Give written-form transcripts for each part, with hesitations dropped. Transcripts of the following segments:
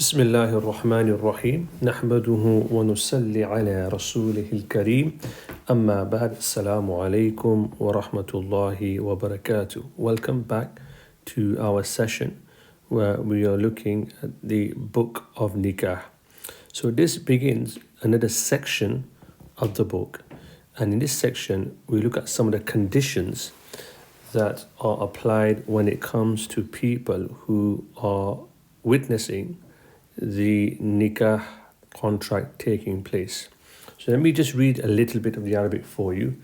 بسم الله الرحمن الرحيم نحمده ونصلي على رسوله الكريم أما بعد السلام عليكم ورحمة الله وبركاته. Welcome back to our session where we are looking at the book of Nikah. So this begins another section of the book, and in this section we look at some of the conditions that are applied when it comes to people who are witnessing the nikah contract taking place. So let me just read a little bit of the Arabic for you.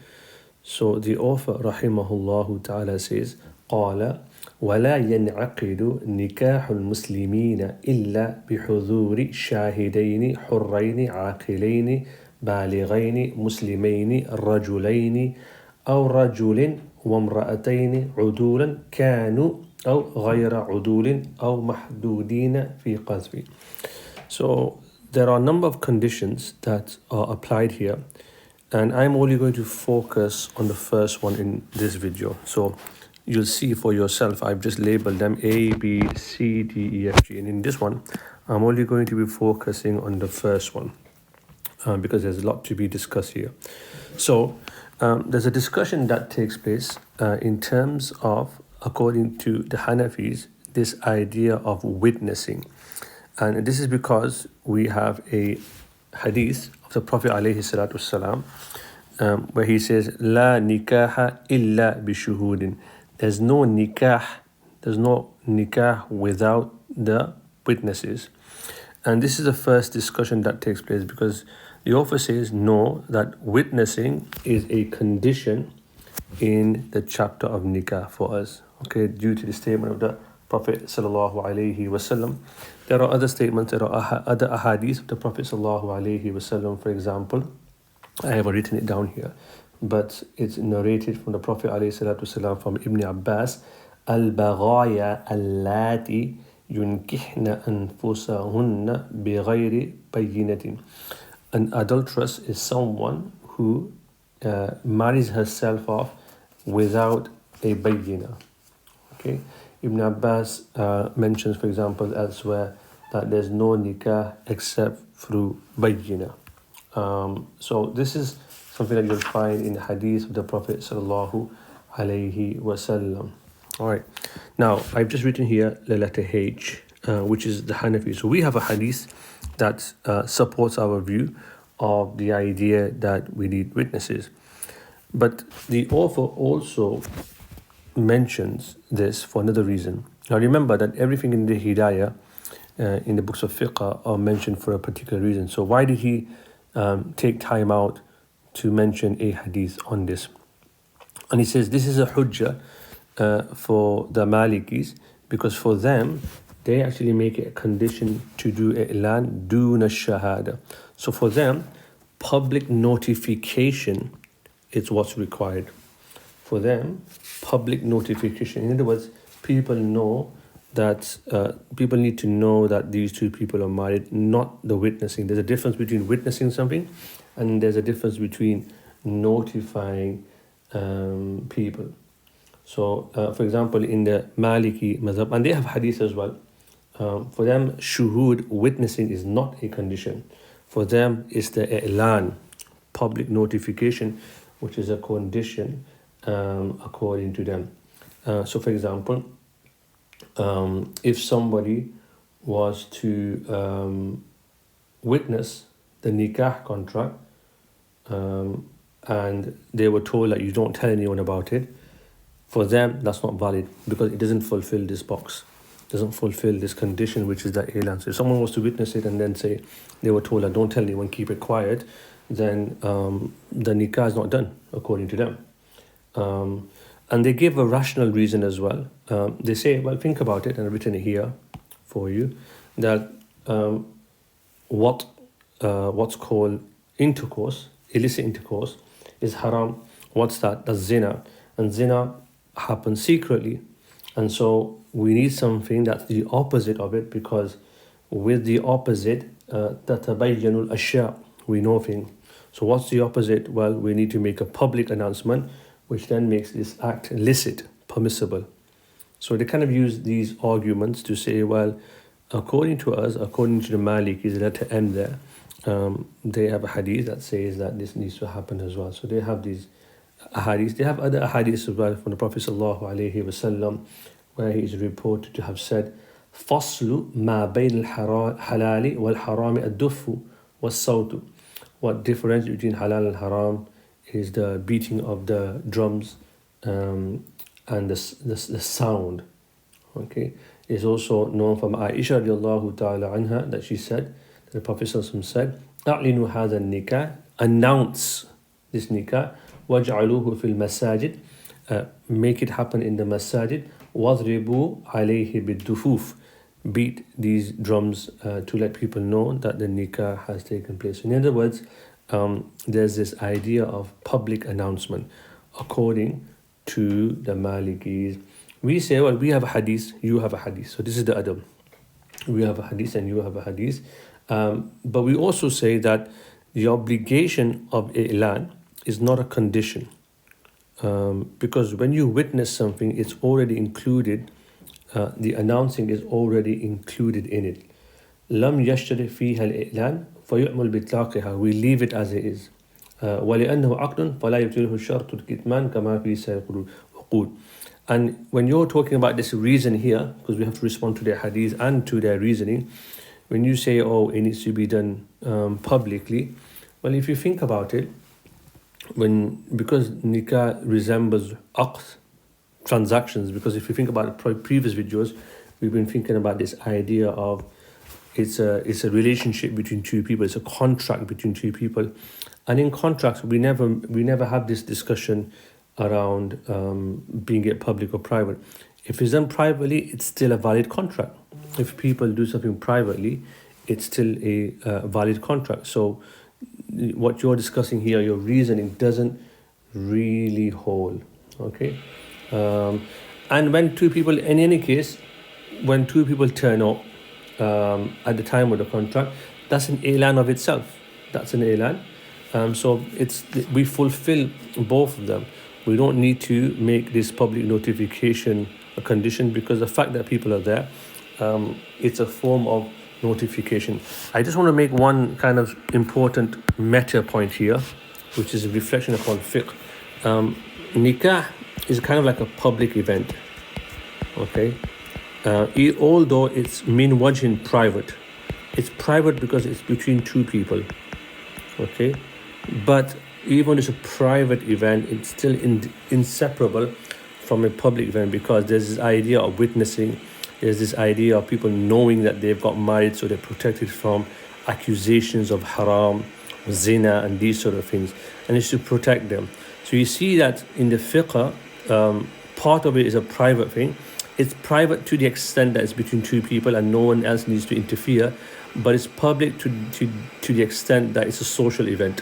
So the author rahimahullah ta'ala says, قال ولا ينعقد نكاح المسلمين إلا بحضور شاهدين حرين عاقلين بالغين مسلمين رجلين أو رجل وامرأتين عدولا كانوا أو غير عدول أو محدودين في قذف. So there are a number of conditions that are applied here, and I'm only going to focus on the first one in this video. So you'll see for yourself, I've just labeled them A, B, C, D, E, F, G, and in this one I'm only going to be focusing on the first one because there's a lot to be discussed here. So there's a discussion that takes place in terms of, according to the Hanafis, this idea of witnessing. And this is because we have a hadith of the Prophet ﷺ, where he says, La nikaha illa bishuhudin. There's no nikah without the witnesses. And this is the first discussion that takes place because the author says, no, that witnessing is a condition in the chapter of nikah for us. Okay, due to the statement of the Prophet sallallahu alaihi wasallam. There are other statements, there are other ahadith of the Prophet sallallahu alaihi wasallam. For example, I have written it down here, but it's narrated from the Prophet alaihi salatu wasallam from Ibn Abbas, al-baghaya allati yunkihna anfusahunna bighayri bayyinatin. An adulteress is someone who marries herself off without a bayyina. Okay, Ibn Abbas mentions, for example, elsewhere that there's no nikah except through bayyina. So this is something that you'll find in the hadith of the Prophet sallallahu alaihi wasallam. All right, now I've just written here the letter H, which is the Hanafi. So we have a hadith that supports our view of the idea that we need witnesses. But the author also mentions this for another reason. Now remember that everything in the Hidayah, in the books of fiqh, are mentioned for a particular reason. So why did he take time out to mention a hadith on this? And he says this is a hujjah for the Malikis, because for them, they actually make it a condition to do i'lan duna shahada. So for them, public notification is what's required. For them, public notification. In other words, people know that people need to know that these two people are married, not the witnessing. There's a difference between witnessing something, and there's a difference between notifying people. So, for example, in the Maliki madhab, and they have hadith as well, for them, shuhud, witnessing, is not a condition. For them, it's the i'lan, public notification, which is a condition according to them. So, for example, if somebody was to witness the nikah contract and they were told that you don't tell anyone about it, for them, that's not valid because it doesn't fulfill this box. Doesn't fulfill this condition, which is the i'lan. So if someone was to witness it and then say they were told that don't tell anyone, keep it quiet, then the nikah is not done according to them. And they give a rational reason as well. They say, well, think about it, and I've written it here for you, that what's called intercourse, illicit intercourse, is haram. What's that? That's zina. And zina happens secretly. And so we need something that's the opposite of it, because with the opposite, تَتَبَيَّنُ الْأَشْيَاء, we know things. So what's the opposite? Well, we need to make a public announcement, which then makes this act illicit, permissible. So they kind of use these arguments to say, well, according to us, according to the Malikis, the letter M there, they have a hadith that says that this needs to happen as well. So they have these ahadith. They have other ahadith as well from the Prophet sallallahu alaihi wasallam, where he is reported to have said, "Faslu ma bayn al-halali wal-harami ad-dufu was-sawtu." What difference between halal and haram is the beating of the drums and the sound. Okay, it's also known from Aisha radiallahu ta'ala anha that she said, that the Prophet sallallahu said, "A'linu hadha nikah," announce this nikah, "waj'aluhu fil masajid," make it happen in the masajid, "wadribu alayhi bid-dufuf," beat these drums to let people know that the nikah has taken place. In other words, there's this idea of public announcement according to the Malikis. We say, well, we have a hadith, you have a hadith. So this is the adab. We have a hadith and you have a hadith. But we also say that the obligation of i'lan is not a condition. Because when you witness something, it's already included, the announcing is already included in it. لم يشترط فيها الإعلان فيعمل بإطلاقها. We leave it as it is. ولأنه عقد فلا يبطله شرط الكتمان كما في سائر العقود. And when you're talking about this reason here, because we have to respond to their hadith and to their reasoning, when you say, oh, it needs to be done publicly, well, if you think about it, because nikah resembles aqd, transactions, because if you think about the previous videos, we've been thinking about this idea of it's a relationship between two people, it's a contract between two people, and in contracts we never have this discussion around being it public or private. If it's done privately, it's still a valid contract. If people do something privately, it's still a valid contract. So what you're discussing here, your reasoning doesn't really hold. Okay. And when two people, in any case, when two people turn up at the time of the contract, that's an elan of itself. That's an elan. So we fulfill both of them. We don't need to make this public notification a condition, because the fact that people are there, it's a form of notification. I just want to make one kind of important meta point here, which is a reflection upon fiqh. Nikah is kind of like a public event, okay? Although it's min wajhin private. It's private because it's between two people, okay? But even it's a private event, it's still inseparable from a public event, because there's this idea of witnessing, there's this idea of people knowing that they've got married, so they're protected from accusations of haram, zina, and these sort of things, and it's to protect them. So you see that in the fiqh, part of it is a private thing. It's private to the extent that it's between two people and no one else needs to interfere, but it's public to the extent that it's a social event.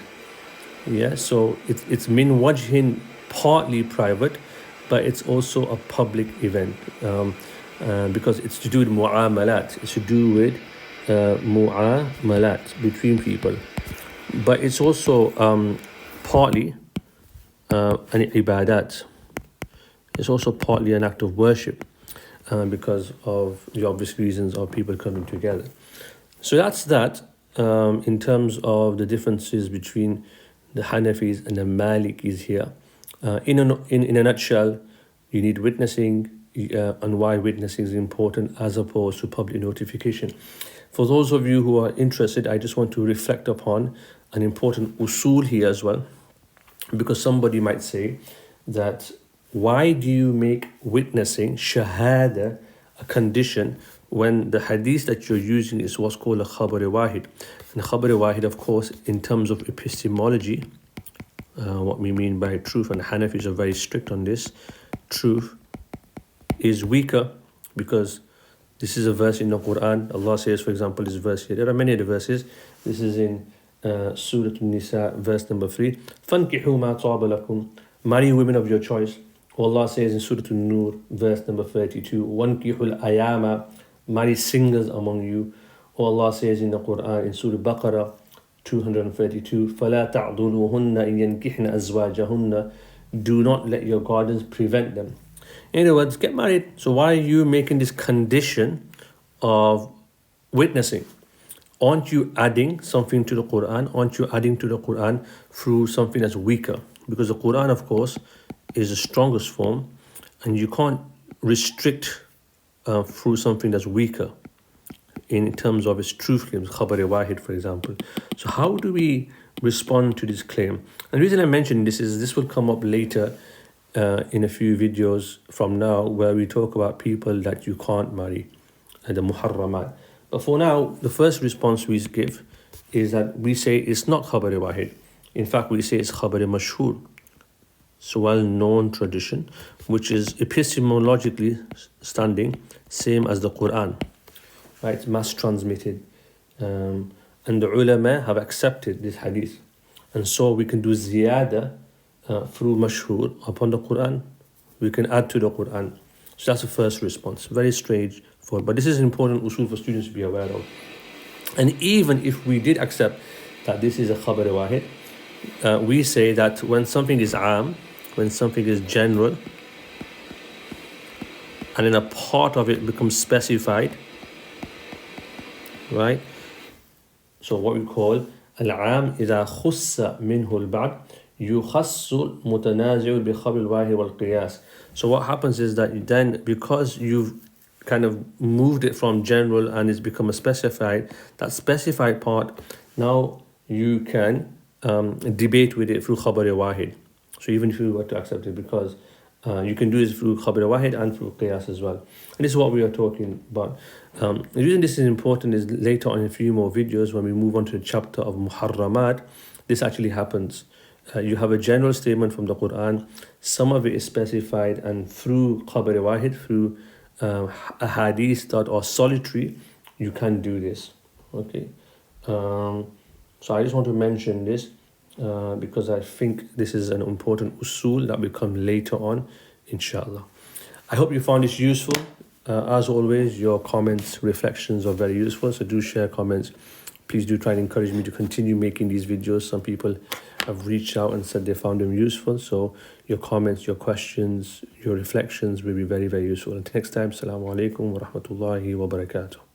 Yeah, so it's min wajhin, partly private, but it's also a public event, because it's to do with mu'amalat. It's to do with mu'amalat between people, but it's also partly an ibadat. It's also partly an act of worship, because of the obvious reasons of people coming together. So that's that in terms of the differences between the Hanafis and the Malikis here. In a nutshell, you need witnessing, and why witnessing is important as opposed to public notification. For those of you who are interested, I just want to reflect upon an important usul here as well, because somebody might say that, why do you make witnessing, shahada, a condition when the hadith that you're using is what's called a khabar wahid? And khabar wahid, of course, in terms of epistemology, what we mean by truth, and Hanafis are very strict on this, truth is weaker, because this is a verse in the Quran. Allah says, for example, this verse here. There are many other verses. This is in Surah An-Nisa, verse number 3. فَانْكِحُوا مَا طَابَ لَكُمْ. Marry women of your choice. Allah says in Surah An-Nur, verse number 32. وَانْكِحُوا الْأَيَامَ. Marry singers among you. Allah says in the Quran, in Surah Baqarah, 232. فَلَا تَعْضُلُوهُنَّ إِن يَنْكِحْنَ أَزْوَاجَهُنَّ. Do not let your guardians prevent them. In other words, get married. So why are you making this condition of witnessing. Aren't you adding something to the Quran? Aren't you adding to the Quran through something that's weaker? Because the Quran, of course, is the strongest form, and you can't restrict through something that's weaker in terms of its truth claims, khabar wahid, for example. So how do we respond to this claim? And the reason I mention this is this will come up later in a few videos from now, where we talk about people that you can't marry, and the muharramat. But for now, the first response we give is that we say it's not khabar wahid. In fact, we say it's khabar mashhur. It's a well-known tradition, which is epistemologically standing, same as the Quran. Right, it's mass transmitted. And the ulama have accepted this hadith. And so we can do ziyada through mashhur upon the Quran. We can add to the Quran. So that's the first response. Very straightforward. But this is important usul for students to be aware of. And even if we did accept that this is a khabar wahid, we say that when something is am, when something is general, and then a part of it becomes specified, right? So what we call al-am إذا خص منه البعض يخص المتنازع بخبر الواحد والقياس. So what happens is that then, because you've kind of moved it from general and it's become a specified, that specified part, now you can debate with it through khabar wahid. So even if you were to accept it, because you can do this through khabar wahid and through qiyas as well. And this is what we are talking about. The reason this is important is later on in a few more videos, when we move on to the chapter of muharramat, this actually happens. You have a general statement from the Quran, some of it is specified, and through khabar wahid, through a hadith that are solitary, you can do this. Okay. So I just want to mention this because I think this is an important usul that will come later on, inshallah. I hope you found this useful. As always, your comments, reflections are very useful, so do share comments. Please do try and encourage me to continue making these videos. Some people have reached out and said they found them useful, so your comments, your questions, your reflections will be very, very useful. Until next time, Assalamu alaikum wa rahmatullahi wa barakatuh.